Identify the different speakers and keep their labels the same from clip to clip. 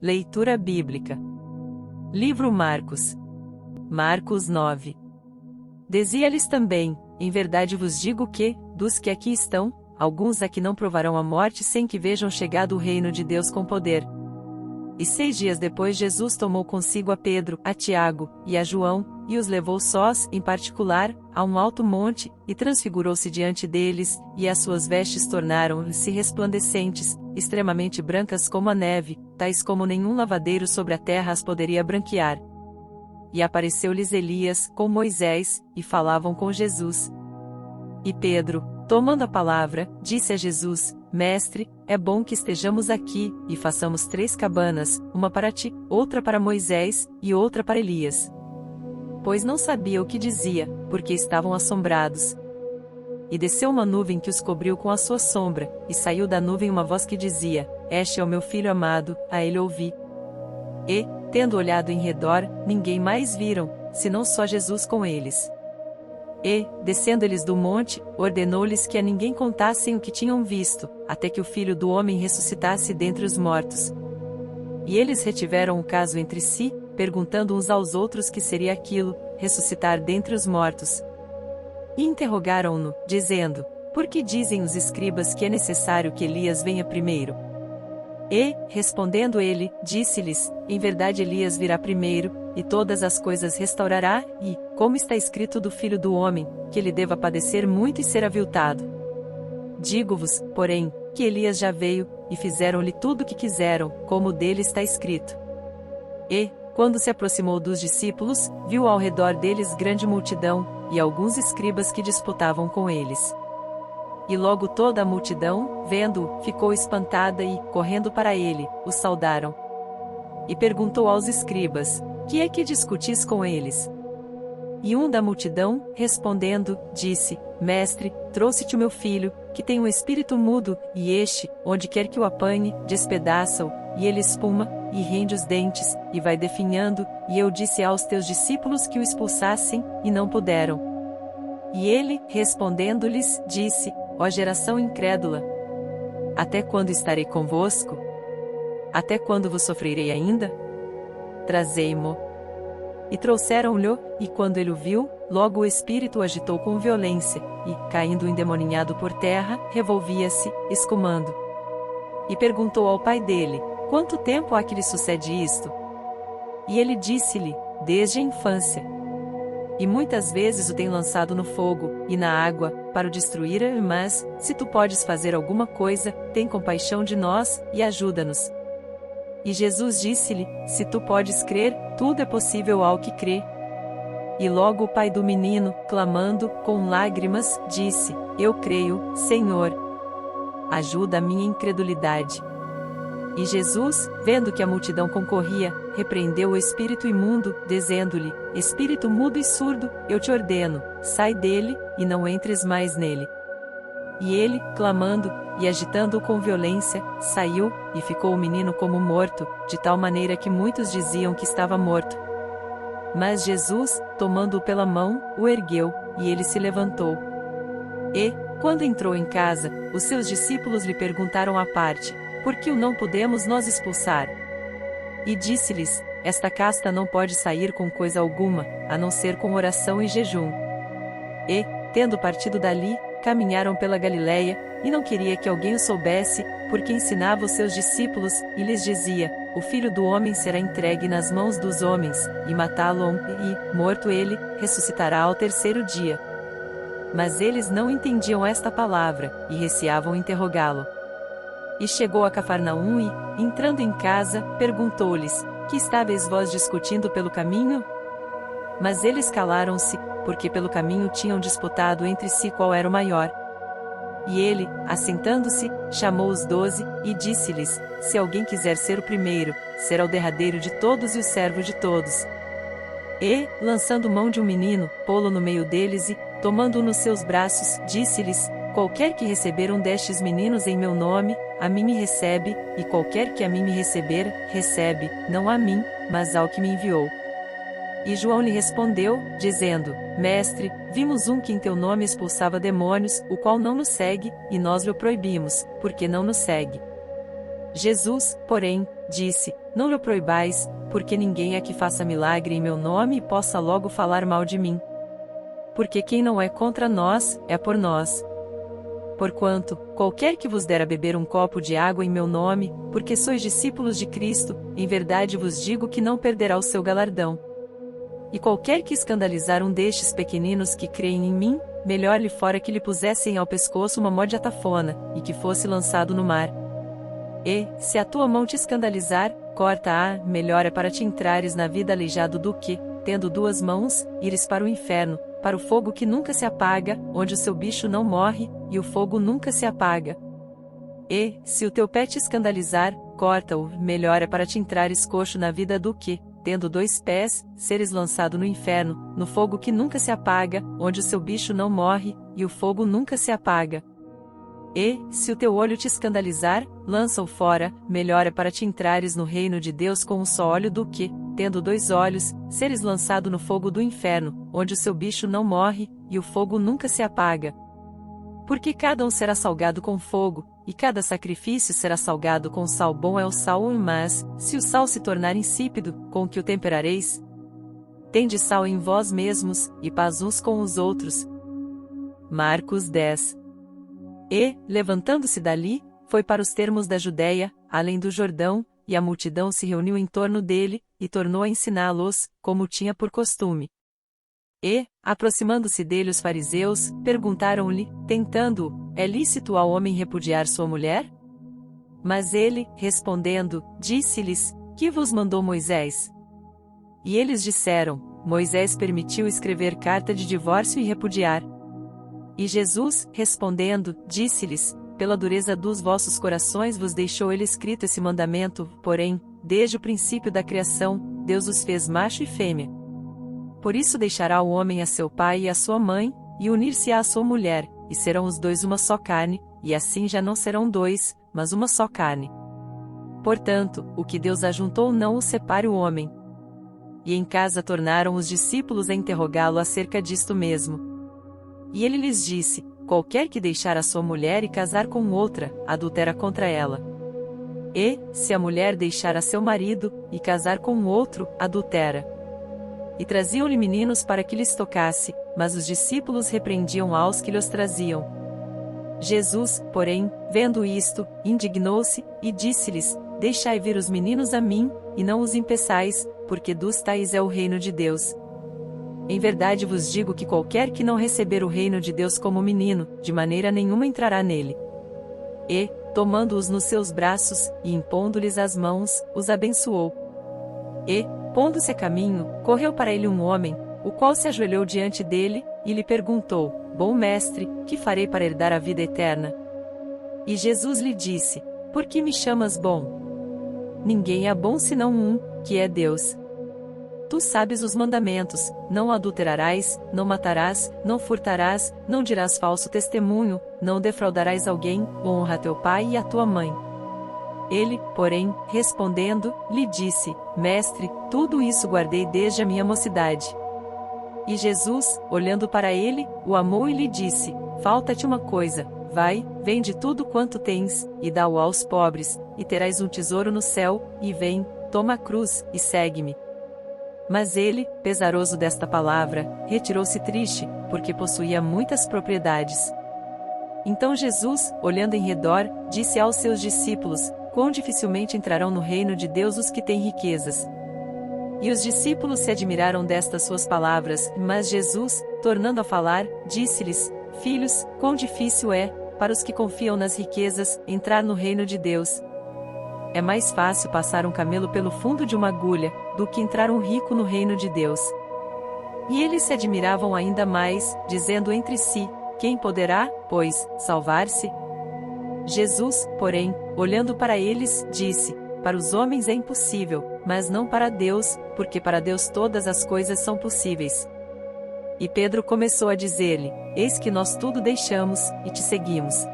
Speaker 1: Leitura bíblica. Livro Marcos. Marcos 9. Dizia-lhes também: em verdade vos digo que, dos que aqui estão, alguns aqui não provarão a morte sem que vejam chegado o reino de Deus com poder. E 6 dias depois Jesus tomou consigo a Pedro, a Tiago, e a João, e os levou sós, em particular, a um alto monte, e transfigurou-se diante deles, e as suas vestes tornaram-se resplandecentes, extremamente brancas como a neve, tais como nenhum lavadeiro sobre a terra as poderia branquear. E apareceu-lhes Elias, com Moisés, e falavam com Jesus. E Pedro, tomando a palavra, disse a Jesus: Mestre, é bom que estejamos aqui, e façamos 3 cabanas, uma para ti, outra para Moisés, e outra para Elias. Pois não sabia o que dizia, porque estavam assombrados. E desceu uma nuvem que os cobriu com a sua sombra, e saiu da nuvem uma voz que dizia: Este é o meu filho amado, a ele ouvi. E, tendo olhado em redor, ninguém mais viram, senão só Jesus com eles. E, descendo eles do monte, ordenou-lhes que a ninguém contassem o que tinham visto, até que o Filho do Homem ressuscitasse dentre os mortos. E eles retiveram o caso entre si, perguntando uns aos outros que seria aquilo, ressuscitar dentre os mortos. E interrogaram-no, dizendo: Por que dizem os escribas que é necessário que Elias venha primeiro? E, respondendo ele, disse-lhes: Em verdade Elias virá primeiro, e todas as coisas restaurará, e, como está escrito do Filho do Homem, que ele deva padecer muito e ser aviltado. Digo-vos, porém, que Elias já veio, e fizeram-lhe tudo o que quiseram, como dele está escrito. E, quando se aproximou dos discípulos, viu ao redor deles grande multidão, e alguns escribas que disputavam com eles. E logo toda a multidão, vendo-o, ficou espantada e, correndo para ele, o saudaram. E perguntou aos escribas: Que é que discutis com eles? E um da multidão, respondendo, disse: Mestre, trouxe-te o meu filho, que tem um espírito mudo, e este, onde quer que o apanhe, despedaça-o, e ele espuma, e rende os dentes, e vai definhando, e eu disse aos teus discípulos que o expulsassem, e não puderam. E ele, respondendo-lhes, disse: Ó geração incrédula! Até quando estarei convosco? Até quando vos sofrerei ainda? Trazei-mo. E trouxeram-lhe, e quando ele o viu, logo o espírito o agitou com violência, e, caindo endemoninhado por terra, revolvia-se, escumando. E perguntou ao pai dele: Quanto tempo há que lhe sucede isto? E ele disse-lhe: Desde a infância. E muitas vezes o tem lançado no fogo, e na água, para o destruir, mas, se tu podes fazer alguma coisa, tem compaixão de nós, e ajuda-nos. E Jesus disse-lhe: Se tu podes crer, tudo é possível ao que crê. E logo o pai do menino, clamando, com lágrimas, disse: Eu creio, Senhor. Ajuda a minha incredulidade. E Jesus, vendo que a multidão concorria, repreendeu o espírito imundo, dizendo-lhe: Espírito mudo e surdo, eu te ordeno, sai dele, e não entres mais nele. E ele, clamando, e agitando-o com violência, saiu, e ficou o menino como morto, de tal maneira que muitos diziam que estava morto. Mas Jesus, tomando-o pela mão, o ergueu, e ele se levantou. E, quando entrou em casa, os seus discípulos lhe perguntaram à parte: Por que o não podemos nós expulsar? E disse-lhes: Esta casta não pode sair com coisa alguma, a não ser com oração e jejum. E, tendo partido dali, caminharam pela Galiléia, e não queria que alguém o soubesse, porque ensinava os seus discípulos, e lhes dizia: O Filho do Homem será entregue nas mãos dos homens, e matá-lo-ão, e, morto ele, ressuscitará ao 3º dia. Mas eles não entendiam esta palavra, e receavam interrogá-lo. E chegou a Cafarnaum e, entrando em casa, perguntou-lhes: Que estáveis vós discutindo pelo caminho? Mas eles calaram-se, porque pelo caminho tinham disputado entre si qual era o maior. E ele, assentando-se, chamou os 12, e disse-lhes: Se alguém quiser ser o primeiro, será o derradeiro de todos e o servo de todos. E, lançando mão de um menino, pô-lo no meio deles e, tomando-o nos seus braços, disse-lhes: Qualquer que receber um destes meninos em meu nome, a mim me recebe, e qualquer que a mim me receber, recebe, não a mim, mas ao que me enviou. E João lhe respondeu, dizendo: Mestre, vimos um que em teu nome expulsava demônios, o qual não nos segue, e nós lhe o proibimos, porque não nos segue. Jesus, porém, disse: não lhe proibais, porque ninguém é que faça milagre em meu nome e possa logo falar mal de mim. Porque quem não é contra nós, é por nós. Porquanto, qualquer que vos der a beber um copo de água em meu nome, porque sois discípulos de Cristo, em verdade vos digo que não perderá o seu galardão. E qualquer que escandalizar um destes pequeninos que creem em mim, melhor lhe fora que lhe pusessem ao pescoço uma mó de atafona, e que fosse lançado no mar. E, se a tua mão te escandalizar, corta-a, melhor é para te entrares na vida aleijado do que, tendo duas mãos, ires para o inferno, para o fogo que nunca se apaga, onde o seu bicho não morre, e o fogo nunca se apaga. E, se o teu pé te escandalizar, corta-o, melhor é para te entrares coxo na vida do que, tendo dois pés, seres lançado no inferno, no fogo que nunca se apaga, onde o seu bicho não morre, e o fogo nunca se apaga. E, se o teu olho te escandalizar, lança-o fora, melhor é para te entrares no reino de Deus com um só olho do que, tendo dois olhos, seres lançado no fogo do inferno, onde o seu bicho não morre, e o fogo nunca se apaga. Porque cada um será salgado com fogo, e cada sacrifício será salgado com sal. Bom é o sal, mas, se o sal se tornar insípido, com que o temperareis? Tende sal em vós mesmos, e paz uns com os outros. Marcos 10. E, levantando-se dali, foi para os termos da Judéia, além do Jordão, e a multidão se reuniu em torno dele, e tornou a ensiná-los, como tinha por costume. E, aproximando-se dele os fariseus, perguntaram-lhe, tentando-o, é lícito ao homem repudiar sua mulher? Mas ele, respondendo, disse-lhes, que vos mandou Moisés? E eles disseram, Moisés permitiu escrever carta de divórcio e repudiar. E Jesus, respondendo, disse-lhes, pela dureza dos vossos corações vos deixou ele escrito esse mandamento, porém, desde o princípio da criação, Deus os fez macho e fêmea. Por isso deixará o homem a seu pai e a sua mãe, e unir-se-á à sua mulher, e serão os dois uma só carne, e assim já não serão dois, mas uma só carne. Portanto, o que Deus ajuntou não o separe o homem. E em casa tornaram os discípulos a interrogá-lo acerca disto mesmo. E ele lhes disse, qualquer que deixar a sua mulher e casar com outra, adultera contra ela. E, se a mulher deixar a seu marido, e casar com outro, adultera. E traziam-lhe meninos para que lhes tocasse, mas os discípulos repreendiam aos que lhes traziam. Jesus, porém, vendo isto, indignou-se, e disse-lhes, deixai vir os meninos a mim, e não os impeçais, porque dos tais é o reino de Deus. Em verdade vos digo que qualquer que não receber o reino de Deus como menino, de maneira nenhuma entrará nele. E, tomando-os nos seus braços, e impondo-lhes as mãos, os abençoou. E, pondo-se a caminho, correu para ele um homem, o qual se ajoelhou diante dele, e lhe perguntou, Bom mestre, que farei para herdar a vida eterna? E Jesus lhe disse, Por que me chamas bom? Ninguém é bom senão um, que é Deus. Tu sabes os mandamentos, não adulterarás, não matarás, não furtarás, não dirás falso testemunho, não defraudarás alguém, honra teu pai e a tua mãe. Ele, porém, respondendo, lhe disse, Mestre, tudo isso guardei desde a minha mocidade. E Jesus, olhando para ele, o amou e lhe disse, Falta-te uma coisa, vai, vende tudo quanto tens, e dá-o aos pobres, e terás um tesouro no céu, e vem, toma a cruz, e segue-me. Mas ele, pesaroso desta palavra, retirou-se triste, porque possuía muitas propriedades. Então Jesus, olhando em redor, disse aos seus discípulos, Quão dificilmente entrarão no reino de Deus os que têm riquezas. E os discípulos se admiraram destas suas palavras, mas Jesus, tornando a falar, disse-lhes, Filhos, quão difícil é, para os que confiam nas riquezas, entrar no reino de Deus. É mais fácil passar um camelo pelo fundo de uma agulha, do que entrar um rico no reino de Deus. E eles se admiravam ainda mais, dizendo entre si, quem poderá, pois, salvar-se? Jesus, porém, olhando para eles, disse, para os homens é impossível, mas não para Deus, porque para Deus todas as coisas são possíveis. E Pedro começou a dizer-lhe, eis que nós tudo deixamos, e te seguimos.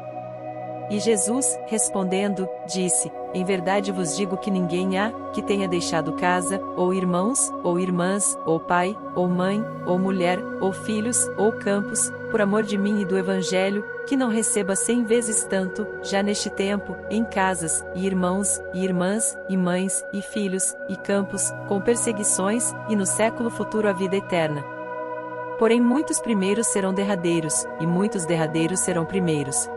Speaker 1: E Jesus, respondendo, disse: Em verdade vos digo que ninguém há, que tenha deixado casa, ou irmãos, ou irmãs, ou pai, ou mãe, ou mulher, ou filhos, ou campos, por amor de mim e do Evangelho, que não receba 100 vezes tanto, já neste tempo, em casas, e irmãos, e irmãs, e mães, e filhos, e campos, com perseguições, e no século futuro a vida eterna. Porém muitos primeiros serão derradeiros, e muitos derradeiros serão primeiros.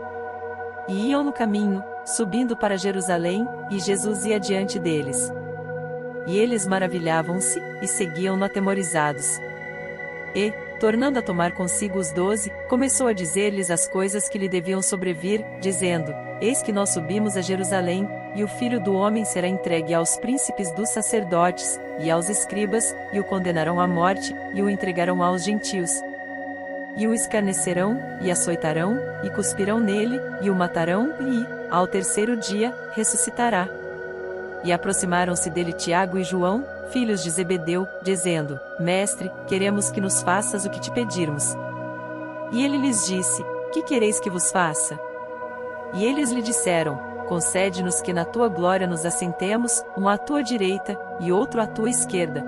Speaker 1: E iam no caminho, subindo para Jerusalém, e Jesus ia diante deles. E eles maravilhavam-se, e seguiam-no atemorizados. E, tornando a tomar consigo os 12, começou a dizer-lhes as coisas que lhe deviam sobrevir, dizendo: Eis que nós subimos a Jerusalém, e o Filho do Homem será entregue aos príncipes dos sacerdotes, e aos escribas, e o condenarão à morte, e o entregarão aos gentios. E o escarnecerão, e açoitarão, e cuspirão nele, e o matarão, e, ao terceiro dia, ressuscitará. E aproximaram-se dele Tiago e João, filhos de Zebedeu, dizendo: Mestre, queremos que nos faças o que te pedirmos. E ele lhes disse: Que quereis que vos faça? E eles lhe disseram: Concede-nos que na tua glória nos assentemos, um à tua direita, e outro à tua esquerda.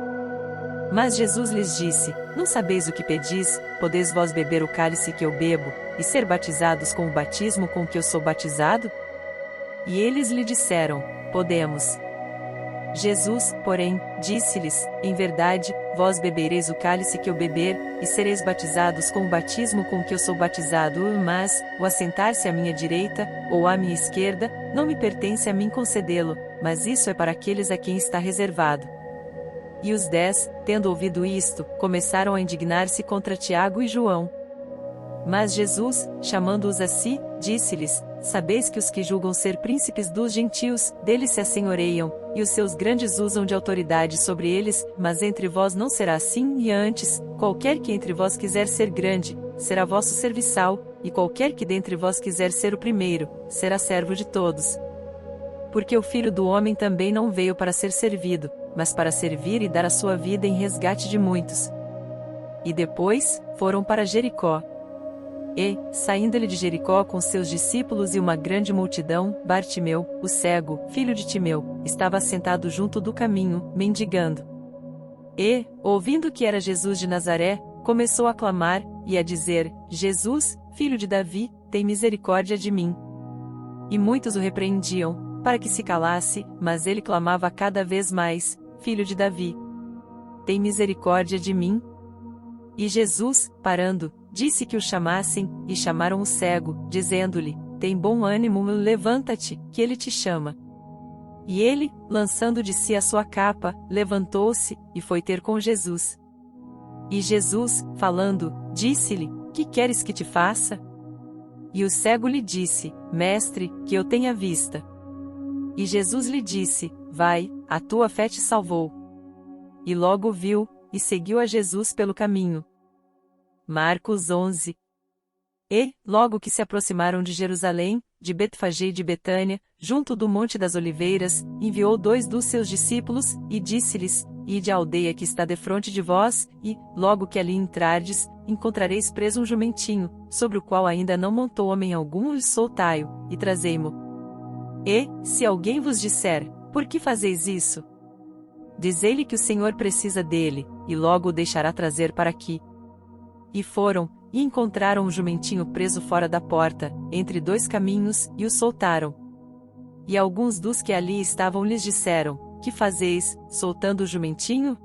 Speaker 1: Mas Jesus lhes disse: Não sabeis o que pedis, podeis vós beber o cálice que eu bebo, e ser batizados com o batismo com que eu sou batizado? E eles lhe disseram: Podemos. Jesus, porém, disse-lhes: Em verdade, vós bebereis o cálice que eu beber, e sereis batizados com o batismo com que eu sou batizado, mas, o assentar-se à minha direita, ou à minha esquerda, não me pertence a mim concedê-lo, mas isso é para aqueles a quem está reservado. E os 10, tendo ouvido isto, começaram a indignar-se contra Tiago e João. Mas Jesus, chamando-os a si, disse-lhes: Sabeis que os que julgam ser príncipes dos gentios, deles se assenhoreiam, e os seus grandes usam de autoridade sobre eles, mas entre vós não será assim, e antes, qualquer que entre vós quiser ser grande, será vosso serviçal, e qualquer que dentre vós quiser ser o primeiro, será servo de todos. Porque o Filho do Homem também não veio para ser servido, mas para servir e dar a sua vida em resgate de muitos. E depois, foram para Jericó. E, saindo ele de Jericó com seus discípulos e uma grande multidão, Bartimeu, o cego, filho de Timeu, estava assentado junto do caminho, mendigando. E, ouvindo que era Jesus de Nazaré, começou a clamar, e a dizer: Jesus, filho de Davi, tem misericórdia de mim. E muitos o repreendiam, para que se calasse, mas ele clamava cada vez mais: Filho de Davi, tem misericórdia de mim. E Jesus, parando, disse que o chamassem, e chamaram o cego, dizendo-lhe: Tem bom ânimo, levanta-te, que ele te chama. E ele, lançando de si a sua capa, levantou-se, e foi ter com Jesus. E Jesus, falando, disse-lhe: Que queres que te faça? E o cego lhe disse: Mestre, que eu tenha vista. E Jesus lhe disse: Vai, a tua fé te salvou. E logo viu, e seguiu a Jesus pelo caminho. Marcos 11. E, logo que se aproximaram de Jerusalém, de Betfagé e de Betânia, junto do Monte das Oliveiras, enviou 2 dos seus discípulos, e disse-lhes: Ide à aldeia que está defronte de vós, e, logo que ali entrardes, encontrareis preso um jumentinho, sobre o qual ainda não montou homem algum, e soltai-o, e trazei-mo. E, se alguém vos disser: Por que fazeis isso? Dizei-lhe que o Senhor precisa dele, e logo o deixará trazer para aqui. E foram, e encontraram o jumentinho preso fora da porta, entre 2 caminhos, e o soltaram. E alguns dos que ali estavam lhes disseram: Que fazeis, soltando o jumentinho?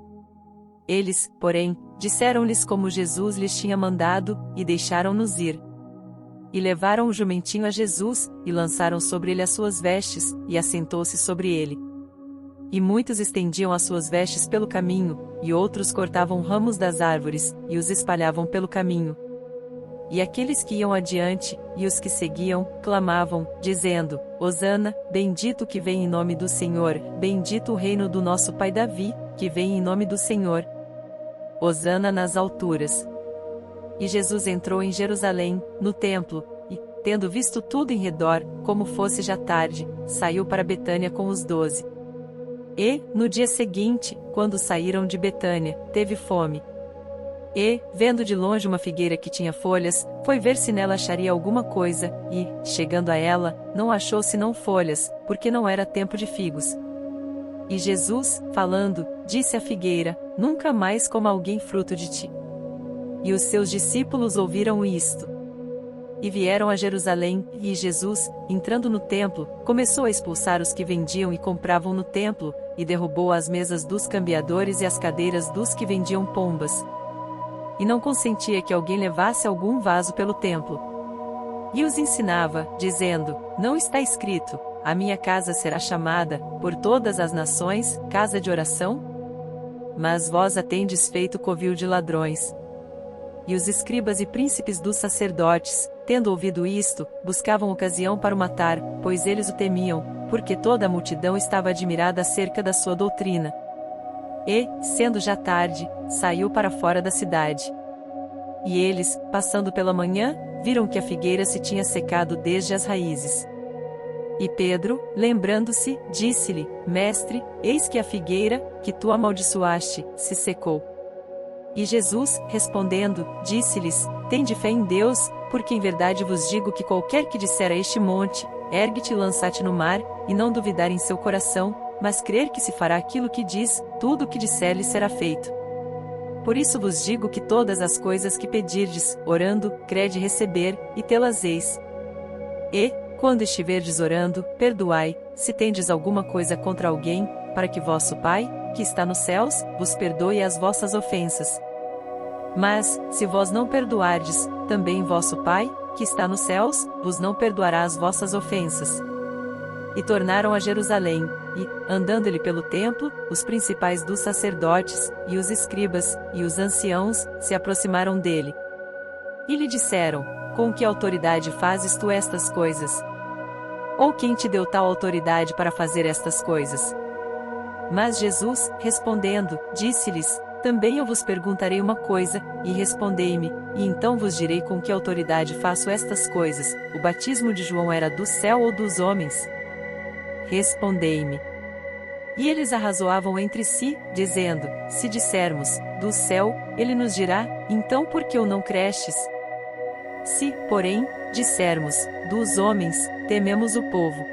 Speaker 1: Eles, porém, disseram-lhes como Jesus lhes tinha mandado, e deixaram-nos ir. E levaram o jumentinho a Jesus, e lançaram sobre ele as suas vestes, e assentou-se sobre ele. E muitos estendiam as suas vestes pelo caminho, e outros cortavam ramos das árvores, e os espalhavam pelo caminho. E aqueles que iam adiante, e os que seguiam, clamavam, dizendo: Hosana, bendito que vem em nome do Senhor, bendito o reino do nosso pai Davi, que vem em nome do Senhor. Hosana nas alturas. E Jesus entrou em Jerusalém, no templo, e, tendo visto tudo em redor, como fosse já tarde, saiu para Betânia com os 12. E, no dia seguinte, quando saíram de Betânia, teve fome. E, vendo de longe uma figueira que tinha folhas, foi ver se nela acharia alguma coisa, e, chegando a ela, não achou senão folhas, porque não era tempo de figos. E Jesus, falando, disse à figueira: Nunca mais coma alguém fruto de ti. E os seus discípulos ouviram isto. E vieram a Jerusalém, e Jesus, entrando no templo, começou a expulsar os que vendiam e compravam no templo, e derrubou as mesas dos cambiadores e as cadeiras dos que vendiam pombas. E não consentia que alguém levasse algum vaso pelo templo. E os ensinava, dizendo: Não está escrito: A minha casa será chamada, por todas as nações, casa de oração? Mas vós a tendes feito covil de ladrões. E os escribas e príncipes dos sacerdotes, tendo ouvido isto, buscavam ocasião para o matar, pois eles o temiam, porque toda a multidão estava admirada acerca da sua doutrina. E, sendo já tarde, saiu para fora da cidade. E eles, passando pela manhã, viram que a figueira se tinha secado desde as raízes. E Pedro, lembrando-se, disse-lhe: Mestre, eis que a figueira, que tu amaldiçoaste, se secou. E Jesus, respondendo, disse-lhes: Tende fé em Deus, porque em verdade vos digo que qualquer que disser a este monte: Ergue-te e lança-te no mar, e não duvidar em seu coração, mas crer que se fará aquilo que diz, tudo o que disser lhe será feito. Por isso vos digo que todas as coisas que pedirdes, orando, crede receber, e tê-las-eis. E, quando estiverdes orando, perdoai, se tendes alguma coisa contra alguém, para que vosso Pai, que está nos céus, vos perdoe as vossas ofensas. Mas, se vós não perdoardes, também vosso Pai, que está nos céus, vos não perdoará as vossas ofensas. E tornaram a Jerusalém, e, andando-lhe pelo templo, os principais dos sacerdotes, e os escribas, e os anciãos, se aproximaram dele. E lhe disseram: Com que autoridade fazes tu estas coisas? Ou quem te deu tal autoridade para fazer estas coisas? Mas Jesus, respondendo, disse-lhes: Também eu vos perguntarei uma coisa, e respondei-me, e então vos direi com que autoridade faço estas coisas: o batismo de João era do céu ou dos homens? Respondei-me. E eles arrazoavam entre si, dizendo: Se dissermos, do céu, ele nos dirá: Então por que o não crestes? Se, porém, dissermos, dos homens, tememos o povo.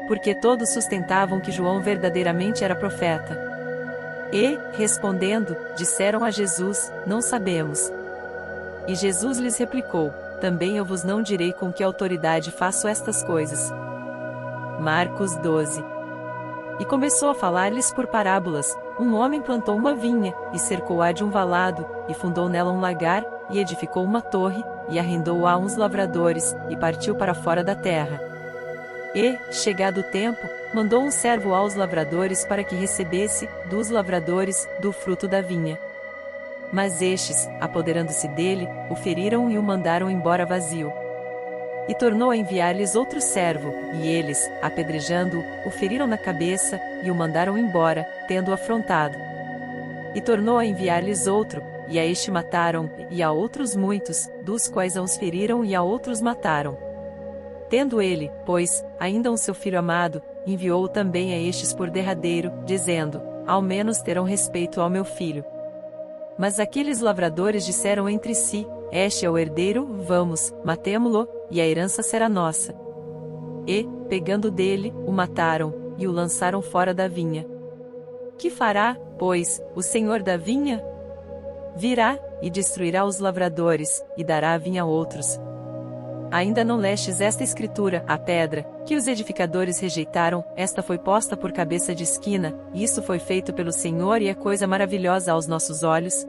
Speaker 1: Porque todos sustentavam que João verdadeiramente era profeta. E, respondendo, disseram a Jesus: Não sabemos. E Jesus lhes replicou: Também eu vos não direi com que autoridade faço estas coisas. Marcos 12. E começou a falar-lhes por parábolas: Um homem plantou uma vinha, e cercou-a de um valado, e fundou nela um lagar, e edificou uma torre, e arrendou-a a uns lavradores, e partiu para fora da terra. E, chegado o tempo, mandou um servo aos lavradores para que recebesse, dos lavradores, do fruto da vinha. Mas estes, apoderando-se dele, o feriram e o mandaram embora vazio. E tornou a enviar-lhes outro servo, e eles, apedrejando-o, o feriram na cabeça, e o mandaram embora, tendo-o afrontado. E tornou a enviar-lhes outro, e a este mataram, e a outros muitos, dos quais a uns feriram e a outros mataram. Tendo ele, pois, ainda um seu filho amado, enviou-o também a estes por derradeiro, dizendo: Ao menos terão respeito ao meu filho. Mas aqueles lavradores disseram entre si: Este é o herdeiro, vamos, matemo-lo, e a herança será nossa. E, pegando dele, o mataram, e o lançaram fora da vinha. Que fará, pois, o senhor da vinha? Virá, e destruirá os lavradores, e dará a vinha a outros. Ainda não lestes esta escritura: a pedra, que os edificadores rejeitaram, esta foi posta por cabeça de esquina, e isso foi feito pelo Senhor e é coisa maravilhosa aos nossos olhos?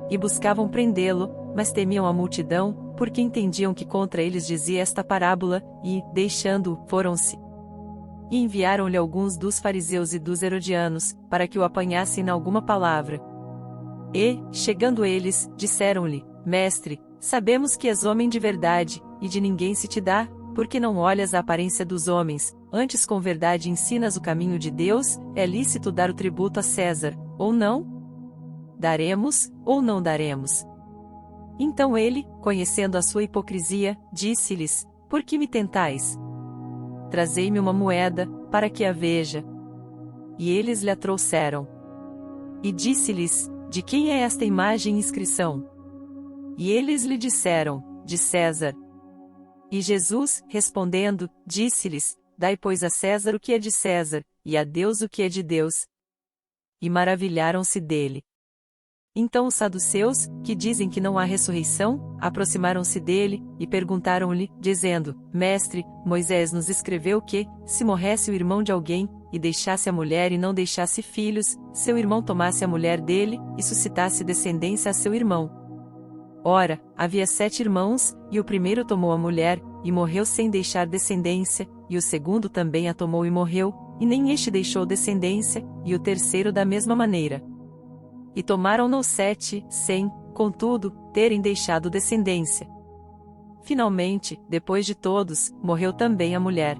Speaker 1: E buscavam prendê-lo, mas temiam a multidão, porque entendiam que contra eles dizia esta parábola, e, deixando-o, foram-se. E enviaram-lhe alguns dos fariseus e dos herodianos, para que o apanhassem na alguma palavra. E, chegando eles, disseram-lhe: Mestre, sabemos que és homem de verdade, e de ninguém se te dá, porque não olhas a aparência dos homens, antes com verdade ensinas o caminho de Deus. É lícito dar o tributo a César, ou não? Daremos, ou não daremos? Então ele, conhecendo a sua hipocrisia, disse-lhes: Por que me tentais? Trazei-me uma moeda, para que a veja. E eles lhe a trouxeram. E disse-lhes: de quem é esta imagem e inscrição? E eles lhe disseram, de César. E Jesus, respondendo, disse-lhes, dai pois a César o que é de César, e a Deus o que é de Deus. E maravilharam-se dele. Então os saduceus, que dizem que não há ressurreição, aproximaram-se dele, e perguntaram-lhe, dizendo, Mestre, Moisés nos escreveu que, se morresse o irmão de alguém, e deixasse a mulher e não deixasse filhos, seu irmão tomasse a mulher dele, e suscitasse descendência a seu irmão. Ora, havia 7 irmãos, e o primeiro tomou a mulher, e morreu sem deixar descendência, e o segundo também a tomou e morreu, e nem este deixou descendência, e o terceiro da mesma maneira. E tomaram-no 7, sem, contudo, terem deixado descendência. Finalmente, depois de todos, morreu também a mulher.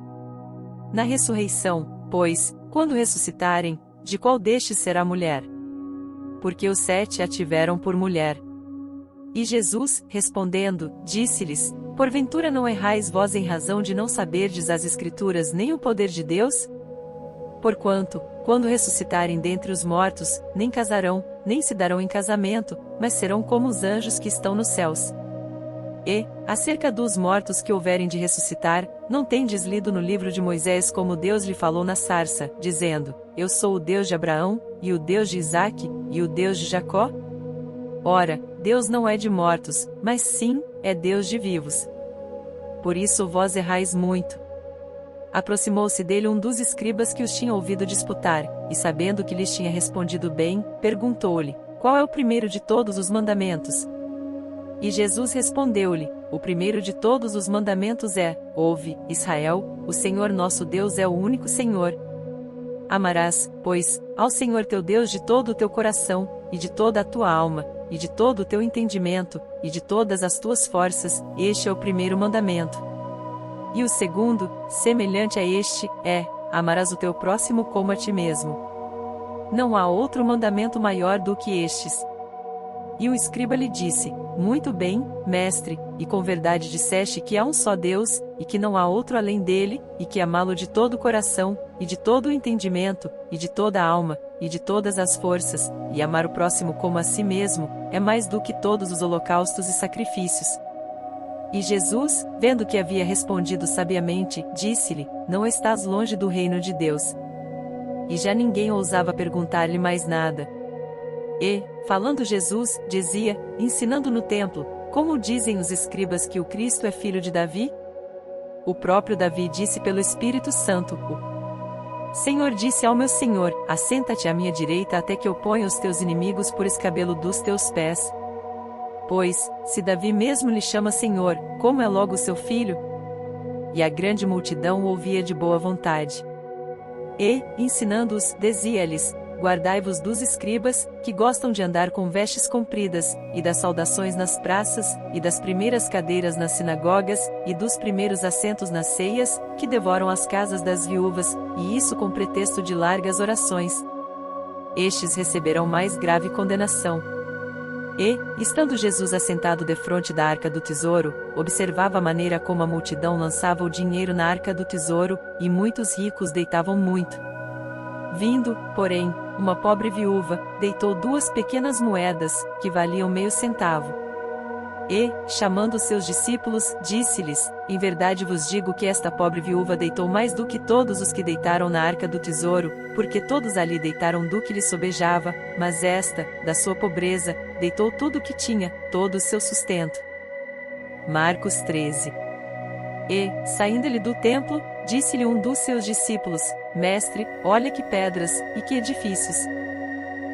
Speaker 1: Na ressurreição, pois, quando ressuscitarem, de qual destes será a mulher? Porque os 7 a tiveram por mulher. E Jesus, respondendo, disse-lhes, porventura não errais vós em razão de não saberdes as Escrituras nem o poder de Deus? Porquanto, quando ressuscitarem dentre os mortos, nem casarão, nem se darão em casamento, mas serão como os anjos que estão nos céus. E, acerca dos mortos que houverem de ressuscitar, não tendes lido no livro de Moisés como Deus lhe falou na sarça, dizendo, eu sou o Deus de Abraão, e o Deus de Isaque, e o Deus de Jacó? Ora, Deus não é de mortos, mas sim, é Deus de vivos. Por isso vós errais muito. Aproximou-se dele um dos escribas que os tinha ouvido disputar, e sabendo que lhes tinha respondido bem, perguntou-lhe, qual é o primeiro de todos os mandamentos? E Jesus respondeu-lhe, o primeiro de todos os mandamentos é, ouve, Israel, o Senhor nosso Deus é o único Senhor. Amarás, pois, ao Senhor teu Deus de todo o teu coração, e de toda a tua alma, e de todo o teu entendimento, e de todas as tuas forças, este é o primeiro mandamento. E o segundo, semelhante a este, é, amarás o teu próximo como a ti mesmo. Não há outro mandamento maior do que estes. E o escriba lhe disse, muito bem, mestre, e com verdade disseste que há um só Deus, e que não há outro além dele, e que amá-lo de todo o coração, e de todo o entendimento, e de toda a alma, e de todas as forças, e amar o próximo como a si mesmo, é mais do que todos os holocaustos e sacrifícios. E Jesus, vendo que havia respondido sabiamente, disse-lhe, não estás longe do reino de Deus. E já ninguém ousava perguntar-lhe mais nada. E, falando Jesus, dizia, ensinando no templo, como dizem os escribas que o Cristo é filho de Davi? O próprio Davi disse pelo Espírito Santo, o Senhor disse ao meu Senhor, assenta-te à minha direita até que eu ponha os teus inimigos por escabelo dos teus pés. Pois, se Davi mesmo lhe chama Senhor, como é logo seu filho? E a grande multidão o ouvia de boa vontade. E, ensinando-os, dizia-lhes, guardai-vos dos escribas, que gostam de andar com vestes compridas, e das saudações nas praças, e das primeiras cadeiras nas sinagogas, e dos primeiros assentos nas ceias, que devoram as casas das viúvas, e isso com pretexto de largas orações. Estes receberão mais grave condenação. E, estando Jesus assentado defronte da arca do tesouro, observava a maneira como a multidão lançava o dinheiro na arca do tesouro, e muitos ricos deitavam muito. Vindo, porém, uma pobre viúva, deitou 2 pequenas moedas, que valiam meio centavo. E, chamando seus discípulos, disse-lhes, em verdade vos digo que esta pobre viúva deitou mais do que todos os que deitaram na arca do tesouro, porque todos ali deitaram do que lhe sobejava, mas esta, da sua pobreza, deitou tudo o que tinha, todo o seu sustento. Marcos 13. E, saindo-lhe do templo, disse-lhe um dos seus discípulos, Mestre, olha que pedras, e que edifícios.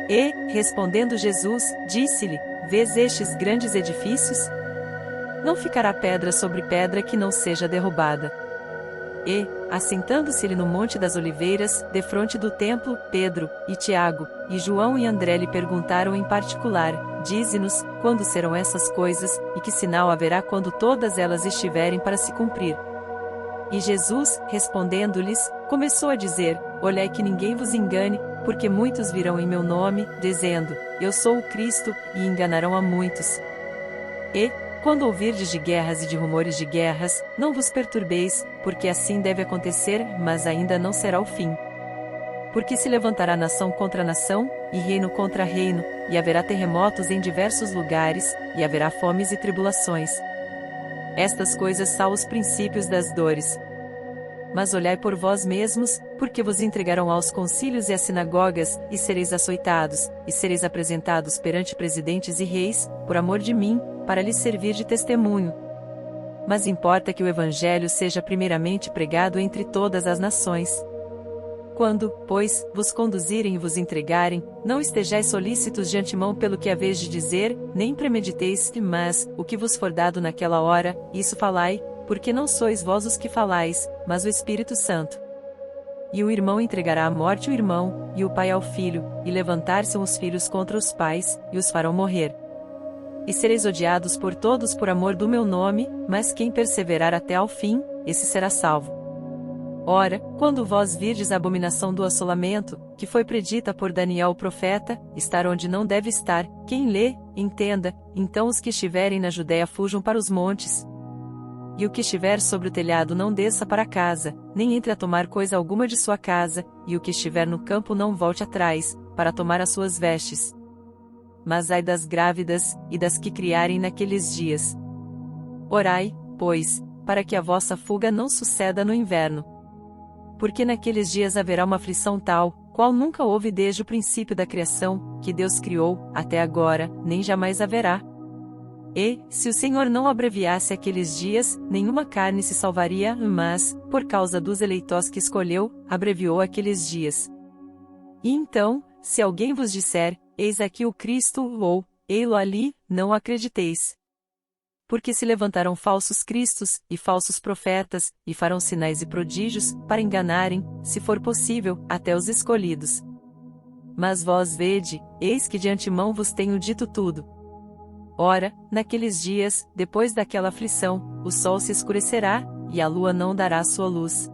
Speaker 1: E, respondendo Jesus, disse-lhe, vês estes grandes edifícios? Não ficará pedra sobre pedra que não seja derrubada. E, assentando-se-lhe no Monte das Oliveiras, defronte do templo, Pedro, e Tiago, e João e André lhe perguntaram em particular, dize-nos, quando serão essas coisas, e que sinal haverá quando todas elas estiverem para se cumprir? E Jesus, respondendo-lhes, começou a dizer, olhai que ninguém vos engane, porque muitos virão em meu nome, dizendo, eu sou o Cristo, e enganarão a muitos. E, quando ouvirdes de guerras e de rumores de guerras, não vos perturbeis, porque assim deve acontecer, mas ainda não será o fim. Porque se levantará nação contra nação, e reino contra reino, e haverá terremotos em diversos lugares, e haverá fomes e tribulações. Estas coisas são os princípios das dores. Mas olhai por vós mesmos, porque vos entregarão aos concílios e às sinagogas, e sereis açoitados, e sereis apresentados perante presidentes e reis, por amor de mim, para lhes servir de testemunho. Mas importa que o Evangelho seja primeiramente pregado entre todas as nações. Quando, pois, vos conduzirem e vos entregarem, não estejais solícitos de antemão pelo que haveis de dizer, nem premediteis, mas, o que vos for dado naquela hora, isso falai, porque não sois vós os que falais, mas o Espírito Santo. E o irmão entregará à morte o irmão, e o pai ao filho, e levantar-se os filhos contra os pais, e os farão morrer. E sereis odiados por todos por amor do meu nome, mas quem perseverar até ao fim, esse será salvo. Ora, quando vós virdes a abominação do assolamento, que foi predita por Daniel o profeta, estar onde não deve estar, quem lê, entenda, então os que estiverem na Judéia fujam para os montes. E o que estiver sobre o telhado não desça para casa, nem entre a tomar coisa alguma de sua casa, e o que estiver no campo não volte atrás, para tomar as suas vestes. Mas ai das grávidas, e das que criarem naqueles dias. Orai, pois, para que a vossa fuga não suceda no inverno. Porque naqueles dias haverá uma aflição tal, qual nunca houve desde o princípio da criação, que Deus criou, até agora, nem jamais haverá. E, se o Senhor não abreviasse aqueles dias, nenhuma carne se salvaria, mas, por causa dos eleitos que escolheu, abreviou aqueles dias. E então, se alguém vos disser, eis aqui o Cristo, ou, ei-lo ali, não acrediteis. Porque se levantarão falsos cristos, e falsos profetas, e farão sinais e prodígios, para enganarem, se for possível, até os escolhidos. Mas vós vede, eis que de antemão vos tenho dito tudo. Ora, naqueles dias, depois daquela aflição, o sol se escurecerá, e a lua não dará sua luz.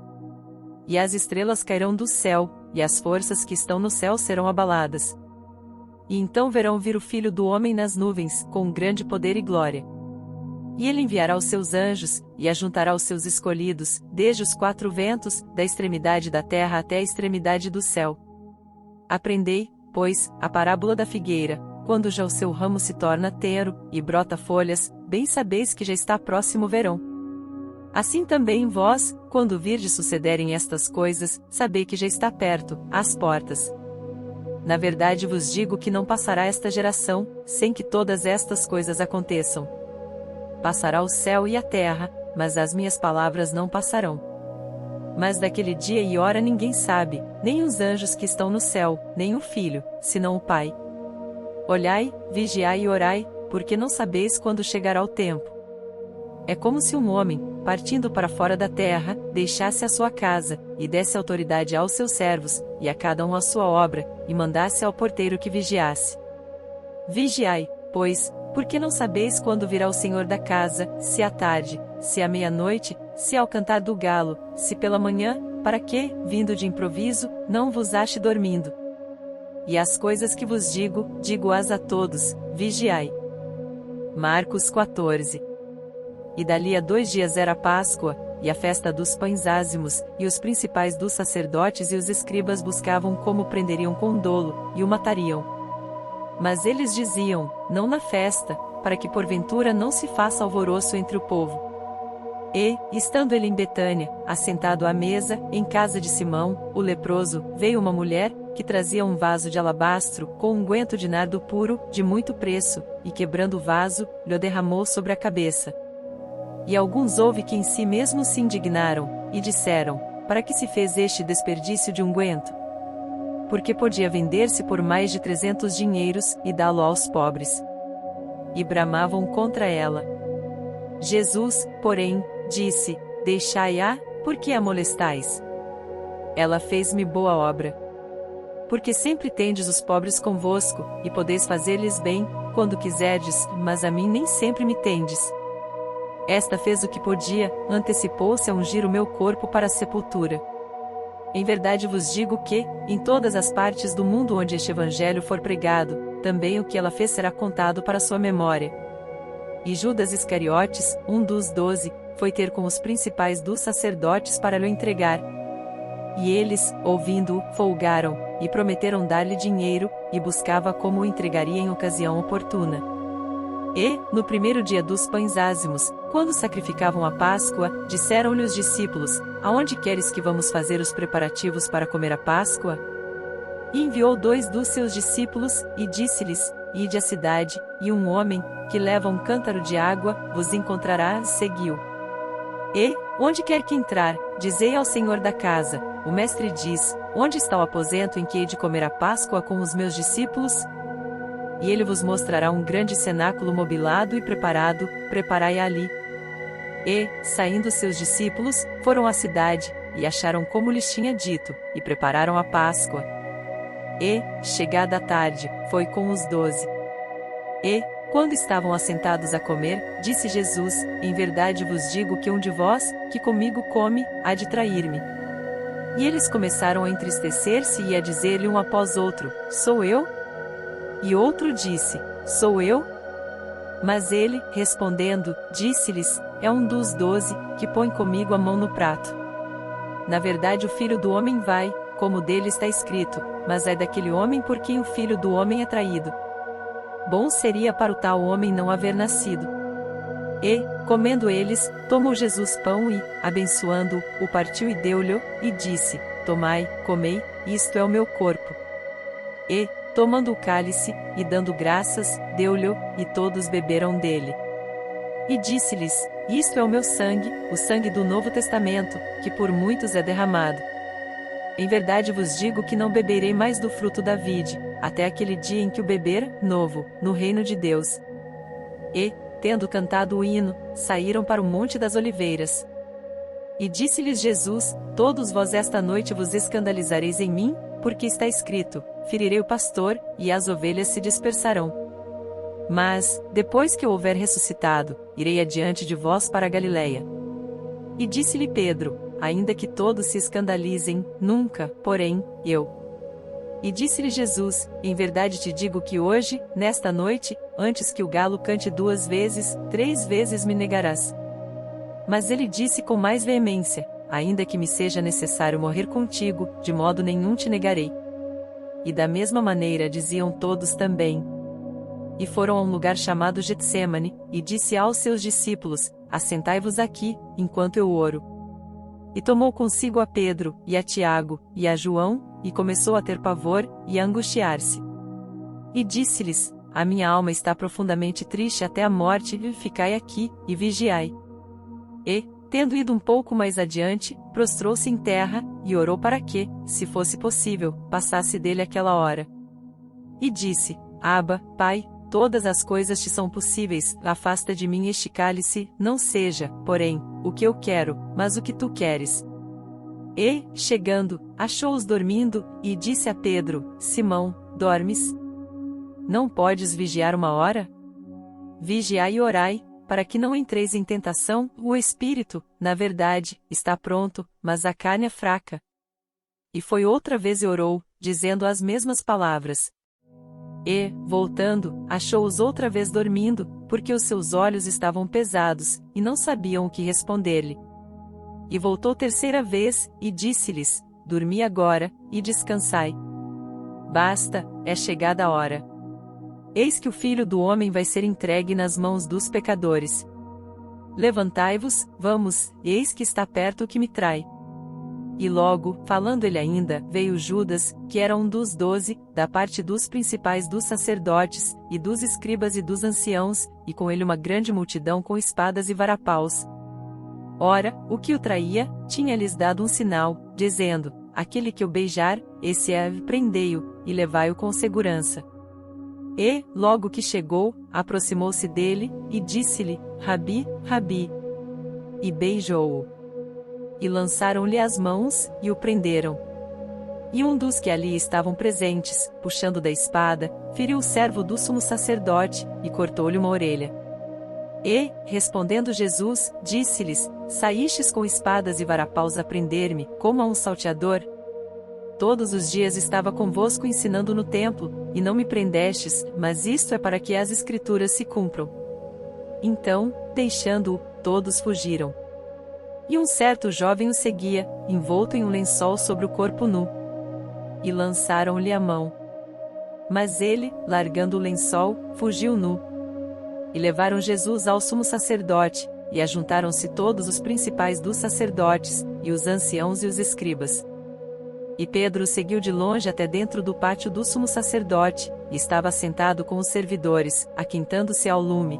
Speaker 1: E as estrelas cairão do céu, e as forças que estão no céu serão abaladas. E então verão vir o Filho do Homem nas nuvens, com grande poder e glória. E ele enviará os seus anjos, e ajuntará os seus escolhidos, desde os quatro ventos, da extremidade da terra até a extremidade do céu. Aprendei, pois, a parábola da figueira, quando já o seu ramo se torna tenro, e brota folhas, bem sabeis que já está próximo o verão. Assim também vós, quando virdes sucederem estas coisas, sabei que já está perto, às portas. Na verdade vos digo que não passará esta geração, sem que todas estas coisas aconteçam. Passará o céu e a terra, mas as minhas palavras não passarão. Mas daquele dia e hora ninguém sabe, nem os anjos que estão no céu, nem o Filho, senão o Pai. Olhai, vigiai e orai, porque não sabeis quando chegará o tempo. É como se um homem, partindo para fora da terra, deixasse a sua casa, e desse autoridade aos seus servos, e a cada um a sua obra, e mandasse ao porteiro que vigiasse. Vigiai, pois, porque não sabeis quando virá o Senhor da casa, se à tarde, se à meia-noite, se ao cantar do galo, se pela manhã, para que, vindo de improviso, não vos ache dormindo. E as coisas que vos digo, digo-as a todos, vigiai. Marcos 14. E dali a 2 dias era a Páscoa, e a festa dos pães ázimos, e os principais dos sacerdotes e os escribas buscavam como prenderiam com dolo, e o matariam. Mas eles diziam, não na festa, para que porventura não se faça alvoroço entre o povo. E, estando ele em Betânia, assentado à mesa, em casa de Simão, o leproso, veio uma mulher, que trazia um vaso de alabastro, com unguento de nardo puro, de muito preço, e quebrando o vaso, lhe derramou sobre a cabeça. E alguns houve que em si mesmos se indignaram, e disseram, para que se fez este desperdício de unguento? Porque podia vender-se por mais de 300 dinheiros, e dá-lo aos pobres. E bramavam contra ela. Jesus, porém, disse, deixai-a, por que a molestais? Ela fez-me boa obra. Porque sempre tendes os pobres convosco, e podeis fazer-lhes bem, quando quiserdes, mas a mim nem sempre me tendes. Esta fez o que podia, antecipou-se a ungir o meu corpo para a sepultura. Em verdade vos digo que, em todas as partes do mundo onde este evangelho for pregado, também o que ela fez será contado para sua memória. E Judas Iscariotes, um dos 12, foi ter com os principais dos sacerdotes para lhe entregar. E eles, ouvindo-o, folgaram, e prometeram dar-lhe dinheiro, e buscava como o entregaria em ocasião oportuna. E, no primeiro dia dos pães ázimos, quando sacrificavam a Páscoa, disseram-lhe os discípulos: Aonde queres que vamos fazer os preparativos para comer a Páscoa? E enviou 2 dos seus discípulos, e disse-lhes: Ide à cidade, e um homem, que leva um cântaro de água, vos encontrará, seguiu. E, onde quer que entrar, dizei ao senhor da casa: O mestre diz: Onde está o aposento em que hei de comer a Páscoa com os meus discípulos? E ele vos mostrará um grande cenáculo mobilado e preparado, preparai-a ali. E, saindo seus discípulos, foram à cidade, e acharam como lhes tinha dito, e prepararam a Páscoa. E, chegada a tarde, foi com os 12. E, quando estavam assentados a comer, disse Jesus: Em verdade vos digo que um de vós, que comigo come, há de trair-me. E eles começaram a entristecer-se e a dizer-lhe um após outro: Sou eu? E outro disse: Sou eu? Mas ele, respondendo, disse-lhes: É um dos 12, que põe comigo a mão no prato. Na verdade o Filho do Homem vai, como dele está escrito, mas é daquele homem por quem o Filho do Homem é traído. Bom seria para o tal homem não haver nascido. E, comendo eles, tomou Jesus pão e, abençoando-o, o partiu e deu-lhe, e disse: Tomai, comei, isto é o meu corpo. E, tomando o cálice, e dando graças, deu-lhe, e todos beberam dele. E disse-lhes: Isto é o meu sangue, o sangue do Novo Testamento, que por muitos é derramado. Em verdade vos digo que não beberei mais do fruto da vide, até aquele dia em que o beber, novo, no reino de Deus. E, tendo cantado o hino, saíram para o Monte das Oliveiras. E disse-lhes Jesus: Todos vós esta noite vos escandalizareis em mim, porque está escrito: Ferirei o pastor, e as ovelhas se dispersarão. Mas, depois que eu houver ressuscitado, irei adiante de vós para a Galiléia. E disse-lhe Pedro: Ainda que todos se escandalizem, nunca, porém, eu. E disse-lhe Jesus: Em verdade te digo que hoje, nesta noite, antes que o galo cante 2 vezes, 3 vezes me negarás. Mas ele disse com mais veemência: Ainda que me seja necessário morrer contigo, de modo nenhum te negarei. E da mesma maneira diziam todos também. E foram a um lugar chamado Getsêmani, e disse aos seus discípulos: Assentai-vos aqui, enquanto eu oro. E tomou consigo a Pedro, e a Tiago, e a João, e começou a ter pavor, e a angustiar-se. E disse-lhes: A minha alma está profundamente triste até a morte, ficai aqui, e vigiai. E, tendo ido um pouco mais adiante, prostrou-se em terra, e orou para que, se fosse possível, passasse dele aquela hora. E disse: Abba, Pai, todas as coisas te são possíveis, afasta de mim este cálice, não seja, porém, o que eu quero, mas o que tu queres. E, chegando, achou-os dormindo, e disse a Pedro: Simão, dormes? Não podes vigiar 1 hora? Vigiai e orai, para que não entreis em tentação. O espírito, na verdade, está pronto, mas a carne é fraca. E foi outra vez e orou, dizendo as mesmas palavras. E, voltando, achou-os outra vez dormindo, porque os seus olhos estavam pesados, e não sabiam o que responder-lhe. E voltou 3ª vez, e disse-lhes: Dormi agora, e descansai. Basta, é chegada a hora. Eis que o Filho do Homem vai ser entregue nas mãos dos pecadores. Levantai-vos, vamos, eis que está perto o que me trai. E logo, falando ele ainda, veio Judas, que era um dos 12, da parte dos principais dos sacerdotes, e dos escribas e dos anciãos, e com ele uma grande multidão com espadas e varapaus. Ora, o que o traía, tinha-lhes dado um sinal, dizendo: Aquele que o beijar, esse é, prendei-o, e levai-o com segurança. E, logo que chegou, aproximou-se dele, e disse-lhe: Rabi, Rabi. E beijou-o. E lançaram-lhe as mãos, e o prenderam. E um dos que ali estavam presentes, puxando da espada, feriu o servo do sumo sacerdote, e cortou-lhe uma orelha. E, respondendo Jesus, disse-lhes: Saístes com espadas e varapaus a prender-me, como a um salteador? Todos os dias estava convosco ensinando no templo, e não me prendestes, mas isto é para que as Escrituras se cumpram. Então, deixando-o, todos fugiram. E um certo jovem o seguia, envolto em um lençol sobre o corpo nu. E lançaram-lhe a mão. Mas ele, largando o lençol, fugiu nu. E levaram Jesus ao sumo sacerdote, e ajuntaram-se todos os principais dos sacerdotes, e os anciãos e os escribas. E Pedro seguiu de longe até dentro do pátio do sumo sacerdote, e estava sentado com os servidores, aquentando-se ao lume.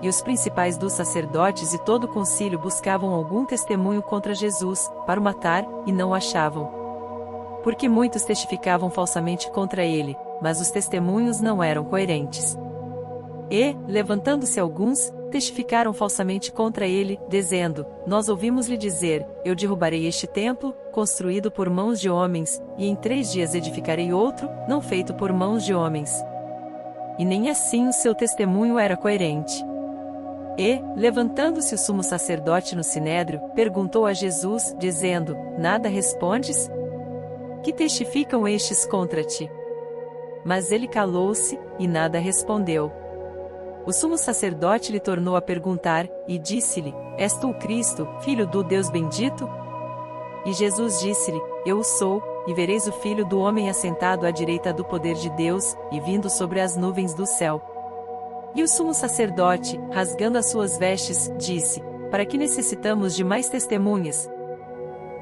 Speaker 1: E os principais dos sacerdotes e todo o concílio buscavam algum testemunho contra Jesus, para o matar, e não o achavam. Porque muitos testificavam falsamente contra ele, mas os testemunhos não eram coerentes. E, levantando-se alguns, testificaram falsamente contra ele, dizendo: Nós ouvimos-lhe dizer: Eu derrubarei este templo, construído por mãos de homens, e em 3 dias edificarei outro, não feito por mãos de homens. E nem assim o seu testemunho era coerente. E, levantando-se o sumo sacerdote no sinédrio, perguntou a Jesus, dizendo: Nada respondes? Que testificam estes contra ti? Mas ele calou-se, e nada respondeu. O sumo sacerdote lhe tornou a perguntar, e disse-lhe: És tu o Cristo, filho do Deus bendito? E Jesus disse-lhe: Eu o sou, e vereis o Filho do Homem assentado à direita do poder de Deus, e vindo sobre as nuvens do céu. E o sumo sacerdote, rasgando as suas vestes, disse: Para que necessitamos de mais testemunhas?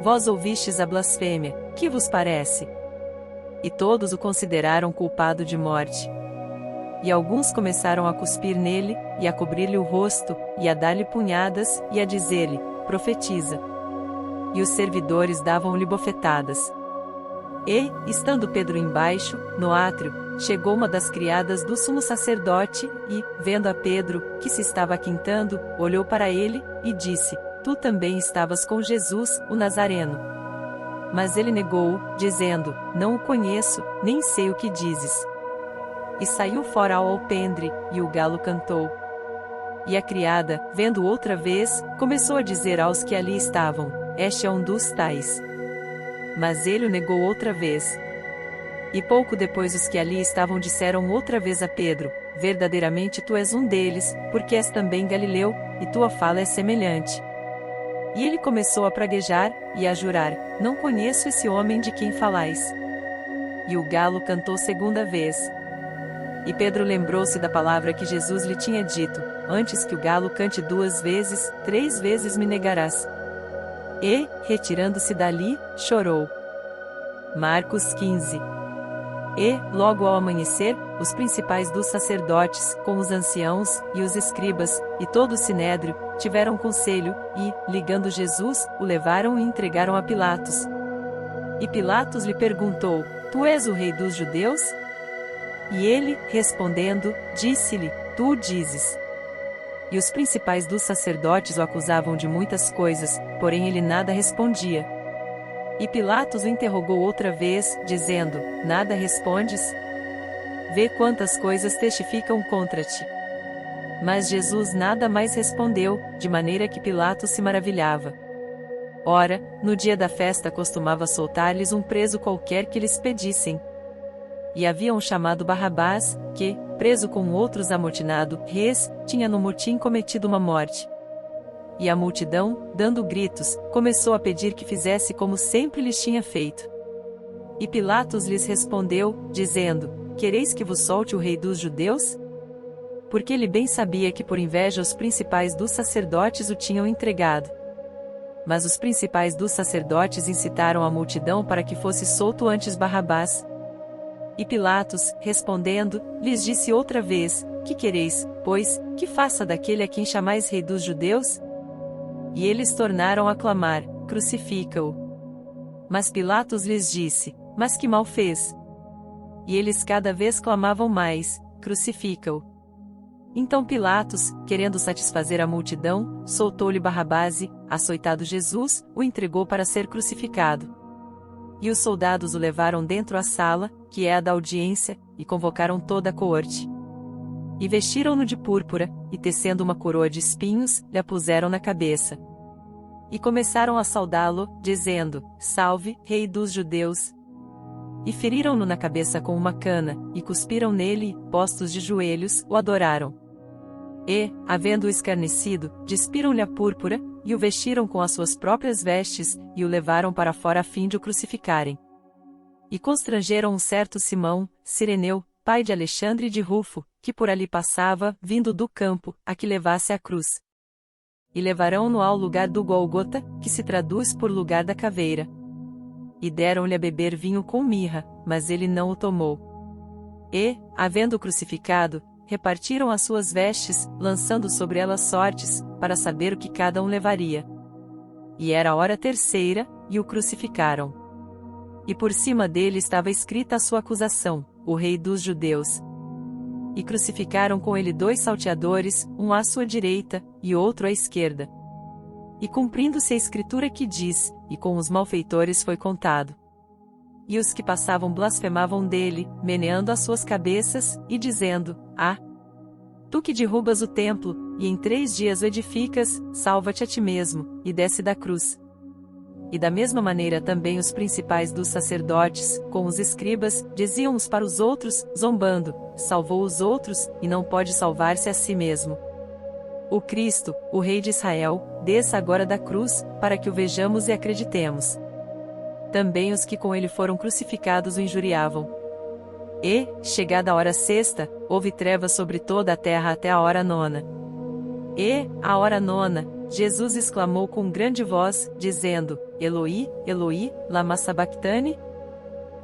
Speaker 1: Vós ouvistes a blasfêmia, que vos parece? E todos o consideraram culpado de morte. E alguns começaram a cuspir nele, e a cobrir-lhe o rosto, e a dar-lhe punhadas, e a dizer-lhe: Profetiza. E os servidores davam-lhe bofetadas. E, estando Pedro embaixo, no átrio, chegou uma das criadas do sumo sacerdote, e, vendo a Pedro, que se estava aquintando, olhou para ele, e disse: Tu também estavas com Jesus, o Nazareno. Mas ele negou-o, dizendo: Não o conheço, nem sei o que dizes. E saiu fora ao alpendre, e o galo cantou. E a criada, vendo outra vez, começou a dizer aos que ali estavam: Este é um dos tais. Mas ele o negou outra vez. E pouco depois os que ali estavam disseram outra vez a Pedro: Verdadeiramente tu és um deles, porque és também Galileu, e tua fala é semelhante. E ele começou a praguejar, e a jurar: Não conheço esse homem de quem falais. E o galo cantou segunda vez. E Pedro lembrou-se da palavra que Jesus lhe tinha dito: Antes que o galo cante 2 vezes, 3 vezes me negarás. E, retirando-se dali, chorou. Marcos 15. E, logo ao amanhecer, os principais dos sacerdotes, com os anciãos, e os escribas, e todo o sinédrio, tiveram conselho, e, ligando Jesus, o levaram e entregaram a Pilatos. E Pilatos lhe perguntou: Tu és o rei dos judeus? E ele, respondendo, disse-lhe: Tu o dizes. E os principais dos sacerdotes o acusavam de muitas coisas, porém ele nada respondia. E Pilatos o interrogou outra vez, dizendo: Nada respondes? Vê quantas coisas testificam contra ti. Mas Jesus nada mais respondeu, de maneira que Pilatos se maravilhava. Ora, no dia da festa costumava soltar-lhes um preso qualquer que lhes pedissem. E havia um chamado Barrabás, que, preso com outros amotinado, tinha no motim cometido uma morte. E a multidão, dando gritos, começou a pedir que fizesse como sempre lhes tinha feito. E Pilatos lhes respondeu, dizendo: Quereis que vos solte o rei dos judeus? Porque ele bem sabia que por inveja os principais dos sacerdotes o tinham entregado. Mas os principais dos sacerdotes incitaram a multidão para que fosse solto antes Barrabás. E Pilatos, respondendo, lhes disse outra vez: Que quereis, pois, que faça daquele a quem chamais rei dos judeus? E eles tornaram a clamar: Crucifica-o. Mas Pilatos lhes disse: Mas que mal fez? E eles cada vez clamavam mais: Crucifica-o. Então Pilatos, querendo satisfazer a multidão, soltou-lhe Barrabás e, açoitado Jesus, o entregou para ser crucificado. E os soldados o levaram dentro à sala, que é a da audiência, e convocaram toda a coorte. E vestiram-no de púrpura, e tecendo uma coroa de espinhos, lhe a puseram na cabeça. E começaram a saudá-lo, dizendo: Salve, Rei dos Judeus! E feriram-no na cabeça com uma cana, e cuspiram nele, e, postos de joelhos, o adoraram. E, havendo-o escarnecido, despiram-lhe a púrpura, e o vestiram com as suas próprias vestes, e o levaram para fora a fim de o crucificarem. E constrangeram um certo Simão, Cireneu, pai de Alexandre e de Rufo, que por ali passava, vindo do campo, a que levasse a cruz. E levarão-no ao lugar do Gólgota, que se traduz por lugar da caveira. E deram-lhe a beber vinho com mirra, mas ele não o tomou. E, havendo-o crucificado, repartiram as suas vestes, lançando sobre elas sortes, para saber o que cada um levaria. E era a hora terceira, e o crucificaram. E por cima dele estava escrita a sua acusação: o Rei dos Judeus. E crucificaram com ele 2 salteadores, um à sua direita, e outro à esquerda. E cumprindo-se a escritura que diz: e com os malfeitores foi contado. E os que passavam blasfemavam dele, meneando as suas cabeças, e dizendo: Ah! Tu que derrubas o templo, e em 3 dias o edificas, salva-te a ti mesmo, e desce da cruz. E da mesma maneira também os principais dos sacerdotes, com os escribas, diziam uns para os outros, zombando: Salvou os outros, e não pode salvar-se a si mesmo. O Cristo, o Rei de Israel, desça agora da cruz, para que o vejamos e acreditemos. Também os que com ele foram crucificados o injuriavam. E, chegada a hora sexta, houve trevas sobre toda a terra até a hora nona. E, à hora nona, Jesus exclamou com grande voz, dizendo: Eloi, Eloi, lama sabactane?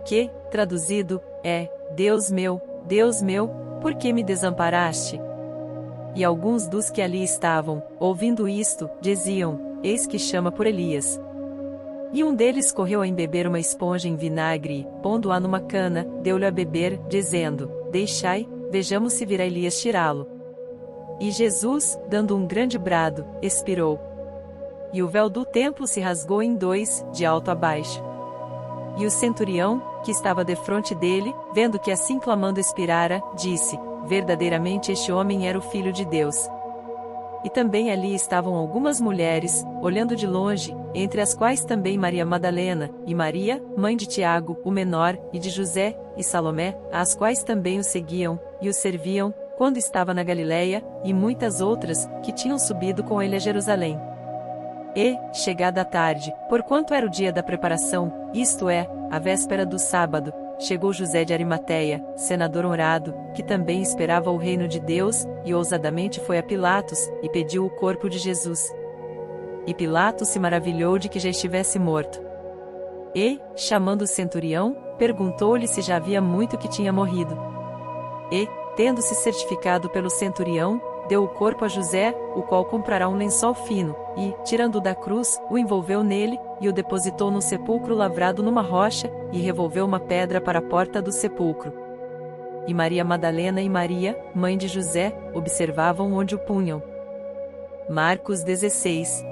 Speaker 1: Que, traduzido, é: Deus meu, por que me desamparaste? E alguns dos que ali estavam, ouvindo isto, diziam: Eis que chama por Elias. E um deles correu a embeber uma esponja em vinagre e, pondo-a numa cana, deu-lhe a beber, dizendo: Deixai, vejamos se virá Elias tirá-lo. E Jesus, dando um grande brado, expirou. E o véu do templo se rasgou em 2, de alto a baixo. E o centurião, que estava defronte dele, vendo que assim clamando expirara, disse: Verdadeiramente este homem era o Filho de Deus. E também ali estavam algumas mulheres, olhando de longe, entre as quais também Maria Madalena, e Maria, mãe de Tiago, o menor, e de José, e Salomé, as quais também o seguiam, e o serviam, quando estava na Galileia, e muitas outras, que tinham subido com ele a Jerusalém. E, chegada a tarde, porquanto era o dia da preparação, isto é, a véspera do sábado, chegou José de Arimateia, senador honrado, que também esperava o reino de Deus, e ousadamente foi a Pilatos, e pediu o corpo de Jesus. E Pilatos se maravilhou de que já estivesse morto. E, chamando o centurião, perguntou-lhe se já havia muito que tinha morrido. E, tendo-se certificado pelo centurião, deu o corpo a José, o qual comprará um lençol fino, e, tirando-o da cruz, o envolveu nele, e o depositou num sepulcro lavrado numa rocha, e revolveu uma pedra para a porta do sepulcro. E Maria Madalena e Maria, mãe de José, observavam onde o punham. Marcos 16.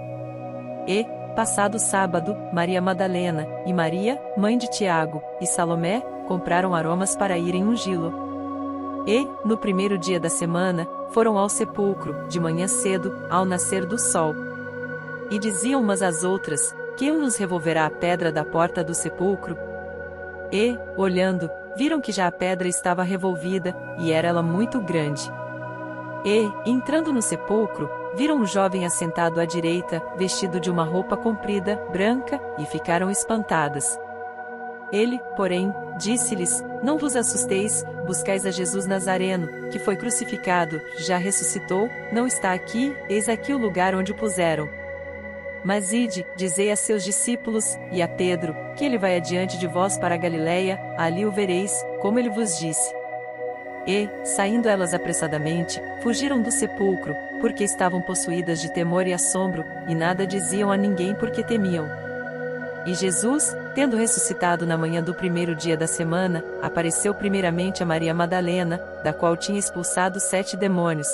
Speaker 1: E, passado o sábado, Maria Madalena, e Maria, mãe de Tiago, e Salomé, compraram aromas para irem ungí-lo. E, no primeiro dia da semana, foram ao sepulcro, de manhã cedo, ao nascer do sol. E diziam umas às outras: Quem nos revolverá a pedra da porta do sepulcro? E, olhando, viram que já a pedra estava revolvida, e era ela muito grande. E, entrando no sepulcro, viram um jovem assentado à direita, vestido de uma roupa comprida, branca, e ficaram espantadas. Ele, porém, disse-lhes: Não vos assusteis, buscais a Jesus Nazareno, que foi crucificado, já ressuscitou, não está aqui, eis aqui o lugar onde o puseram. Mas ide, dizei a seus discípulos, e a Pedro, que ele vai adiante de vós para a Galileia, ali o vereis, como ele vos disse. E, saindo elas apressadamente, fugiram do sepulcro, porque estavam possuídas de temor e assombro, e nada diziam a ninguém porque temiam. E Jesus, tendo ressuscitado na manhã do primeiro dia da semana, apareceu primeiramente a Maria Madalena, da qual tinha expulsado 7 demônios.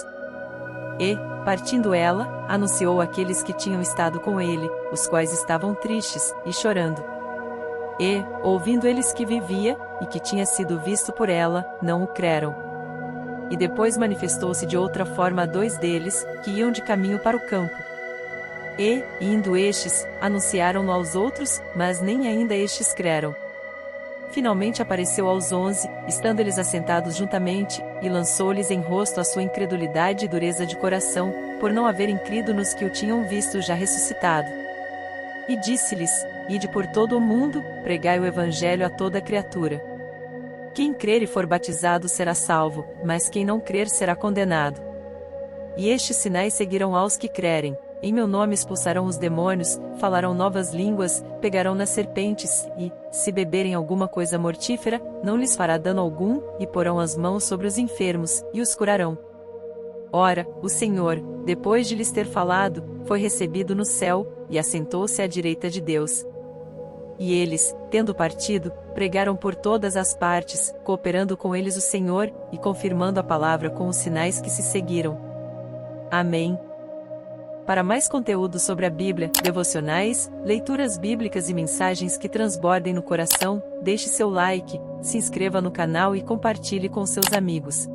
Speaker 1: E, partindo ela, anunciou àqueles que tinham estado com ele, os quais estavam tristes, e chorando. E, ouvindo eles que vivia, e que tinha sido visto por ela, não o creram. E depois manifestou-se de outra forma a 2 deles, que iam de caminho para o campo. E, indo estes, anunciaram-no aos outros, mas nem ainda estes creram. Finalmente apareceu aos 11, estando eles assentados juntamente, e lançou-lhes em rosto a sua incredulidade e dureza de coração, por não haverem crido nos que o tinham visto já ressuscitado. E disse-lhes: Ide por todo o mundo, pregai o evangelho a toda criatura. Quem crer e for batizado será salvo, mas quem não crer será condenado. E estes sinais seguirão aos que crerem: em meu nome expulsarão os demônios, falarão novas línguas, pegarão nas serpentes, e, se beberem alguma coisa mortífera, não lhes fará dano algum, e porão as mãos sobre os enfermos, e os curarão. Ora, o Senhor, depois de lhes ter falado, foi recebido no céu, e assentou-se à direita de Deus. E eles, tendo partido, pregaram por todas as partes, cooperando com eles o Senhor, e confirmando a palavra com os sinais que se seguiram. Amém. Para mais conteúdo sobre a Bíblia, devocionais, leituras bíblicas e mensagens que transbordem no coração, deixe seu like, se inscreva no canal e compartilhe com seus amigos.